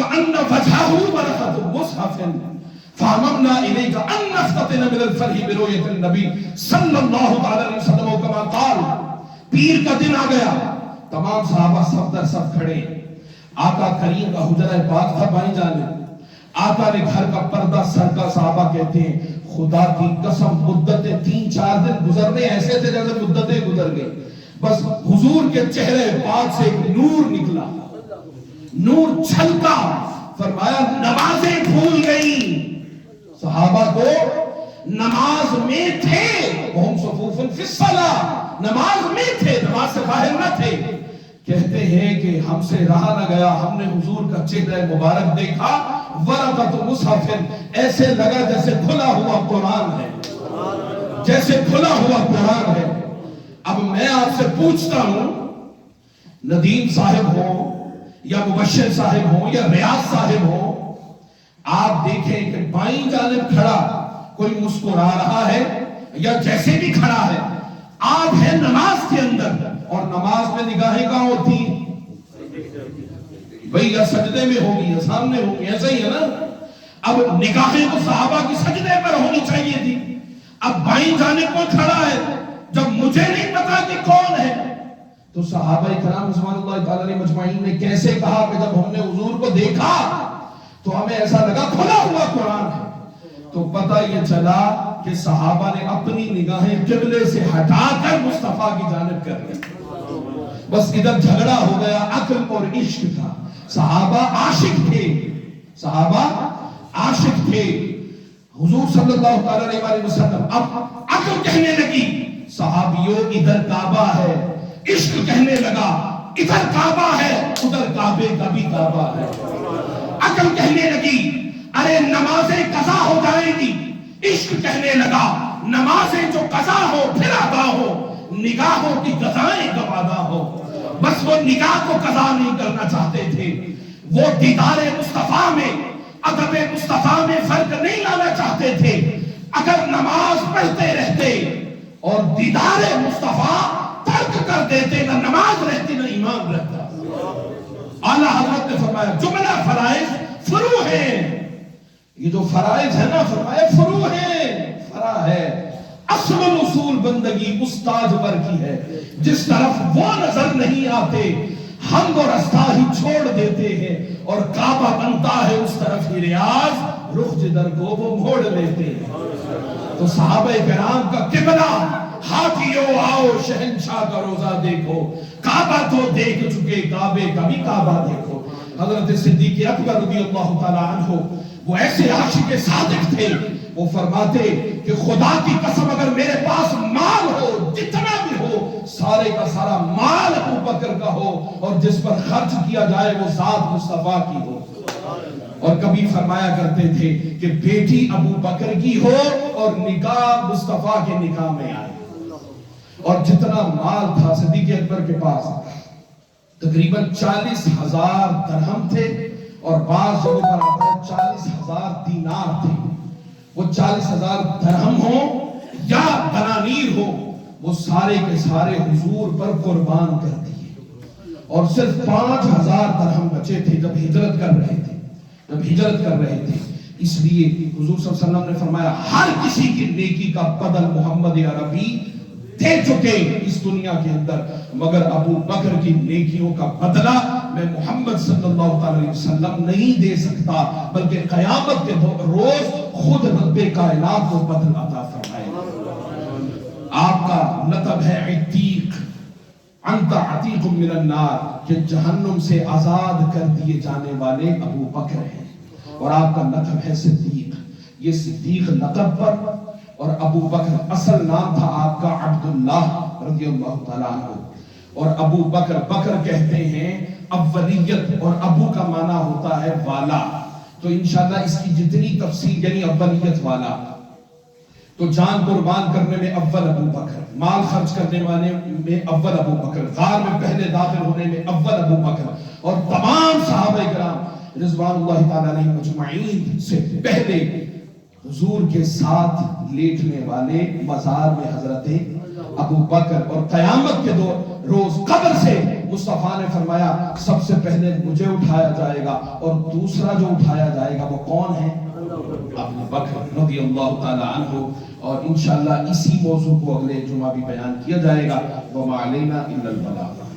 وَأَنَّ وَجْهَهُ بَرَقَةُ مُصْحَفٍ فَأَمَرْنَا إِلَيْكَ أَن نَّفْتَتِنَ مِنَ الْفَرْحِ بِرُؤْيَةِ النَّبِيِّ صلی اللہ تعالی علیہ وسلم كما قال. پیر کا دن آ گیا، تمام صحابہ صف در صف کھڑے. آقا کریم کا حجرہ پاک تھا بائیں جانب. آقا نے گھر کا پردہ سر کا. صحابہ کہتے ہیں خدا کی قسم مدتیں 3-4 دن گزرنے ایسے تھے جیسے مدتیں گزر گئی. بس حضور کے چہرے پاک سے ایک نور نکلا، نور چھلکا. فرمایا نمازیں بھول گئی. صحابہ کو نماز میں تھے، وہم صفوف فی الصلاۃ، نماز میں تھے، نماز سے باہر نہ تھے. کہتے ہیں کہ ہم سے رہا نہ گیا، ہم نے حضور کا چہرہ مبارک دیکھا. ورقۃ مصحف، ایسے لگا جیسے کھلا ہوا قرآن ہے، جیسے کھلا ہوا قرآن ہے. اب میں آپ سے پوچھتا ہوں، ندیم صاحب ہوں یا مبشر صاحب ہوں یا ریاض صاحب ہوں، آپ دیکھیں کہ بائیں جانب کھڑا کوئی مسکرا رہا ہے یا جیسے بھی کھڑا ہے، آپ ہیں نماز کے اندر اور نماز میں نگاہیں کہاں ہوتی ہیں؟ بھئی یا سجدے میں ہوگی یا سامنے ہوگی، ایسا ہی ہے نا. اب نگاہیں تو صحابہ کی سجدے پر ہونی چاہیے تھی. اب بائیں جانب کوئی کھڑا ہے، جب مجھے نہیں پتا کہ کون ہے تو صحابہ کرام رضوان اللہ تعالی علیہ مجمعین نے کیسے کہا کہ جب ہم نے حضور کو دیکھا تو ہمیں ایسا لگا کھلا ہوا قرآن ہے. تو پتہ یہ چلا کہ صحابہ نے اپنی نگاہیں قبلے سے ہٹا کر مصطفیٰ کی جانب کر لی. بس ادھر جھگڑا ہو گیا عقل اور عشق کا. صحابہ عاشق تھے، صحابہ عاشق تھے حضور صلی اللہ علیہ وسلم. اب عقل کہنے لگی صحابیوں ادھر کعبہ ہے، عشق کہنے لگا ادھر کعبہ ہے، ادھر کعبے کا بھی کعبہ ہے. عقل کہنے لگی ارے نمازیں قضا ہو جائیں گی، عشق کہنے لگا نمازیں جو قضا ہو پھر ادا ہو، نگاہوں کی قضائیں کب ادا ہو. بس وہ نگاہ کو قضا نہیں کرنا چاہتے تھے، وہ دیدار مصطفیٰ میں ادب مصطفیٰ میں فرق نہیں لانا چاہتے تھے. اگر نماز پڑھتے رہتے اور دیدار مصطفیٰ ترک کر دیتے، نہ نماز رہتی نہ ایمان رہتا. اعلیٰ حضرت نے فرمایا جملہ فرائض فرو ہیں. یہ جو فرائض ہے نا، فرمایا فرو ہیں، فرا ہے. اصل اصول بندگی استاد پر کی ہے. جس طرف وہ نظر نہیں آتے ہم وہ رستہ ہی چھوڑ دیتے ہیں، اور کعبہ بنتا ہے اس طرف ہی ریاض، رخ جدھر کو وہ موڑ لیتے ہیں. تو صحابہ کرام کا قبلہ ہاتھیوں آؤ شہنشاہ کا روزہ دیکھو، کعبہ تو دیکھ چکے کعبے کا بھی کعبہ دیکھو. حضرت صدیق اکبر رضی اللہ تعالی عنہ وہ ایسے عاشق صادق تھے، وہ فرماتے کہ خدا کی قسم اگر میرے پاس مال ہو جتنا بھی ہو، سارے کا سارا مال ابو بکر کا ہو اور جس پر خرچ کیا جائے وہ ذات مصطفیٰ کی ہو. اور کبھی فرمایا کرتے تھے کہ بیٹی ابو بکر کی ہو اور نکاح مصطفیٰ کے نکاح میں آئے. اور جتنا مال تھا صدیق اکبر کے پاس تقریباً 40,000 درہم تھے، اور بعض جگہوں پر آتا ہے 40,000 دینار تھے. وہ 40,000 درہم ہو یا دنانیر ہو، وہ سارے کے سارے حضور پر قربان کر دیے. اور صرف 5,000 درہم بچے تھے جب ہجرت کر رہے تھے، اس لیے حضور صلی اللہ علیہ وسلم نے فرمایا ہر کسی کی نیکی کا بدل محمد عربی دے چکے اس دنیا کے اندر، مگر ابو بکر کی نیکیوں کا بدلہ میں محمد صلی اللہ علیہ وسلم نہیں دے سکتا، بلکہ قیامت کے روز خود رب کائنات کو بدل عطا فرمائے. آپ کا لقب ہے عتیق، انت عتیق من النار، کہ جہنم سے آزاد کر دیے جانے والے ابو بکر ہیں. اور آپ کا لقب ہے صدیق. یہ صدیق لقب پر، اور ابو بکر اصل نام تھا آپ کا عبداللہ رضی اللہ تعالیٰ عنہ. اور ابو بکر، بکر کہتے ہیں اولیت، اور ابو کا معنی ہوتا ہے والا. تو انشاءاللہ اس کی جتنی تفصیل، یعنی اولیت والا، تو جان قربان کرنے میں اول ابو بکر، مال خرچ کرنے والے میں اول ابو بکر، غار میں پہلے داخل ہونے میں اول ابو بکر، اور تمام صحابہ کرام رضوان اللہ تعالیٰ علیہ مجمعین سے پہلے حضور کے ساتھ لیٹنے والے مزار میں حضرت ابو بکر، اور قیامت کے روز قبر سے مصطفیٰ نے فرمایا سب سے پہلے مجھے اٹھایا جائے گا اور دوسرا جو اٹھایا جائے گا وہ کون ہے؟ ابو بکر رضی اللہ تعالی عنہ. اور انشاءاللہ اسی موضوع کو اگلے جمعہ بھی بیان کیا جائے گا. وما علینا الا البلاغ.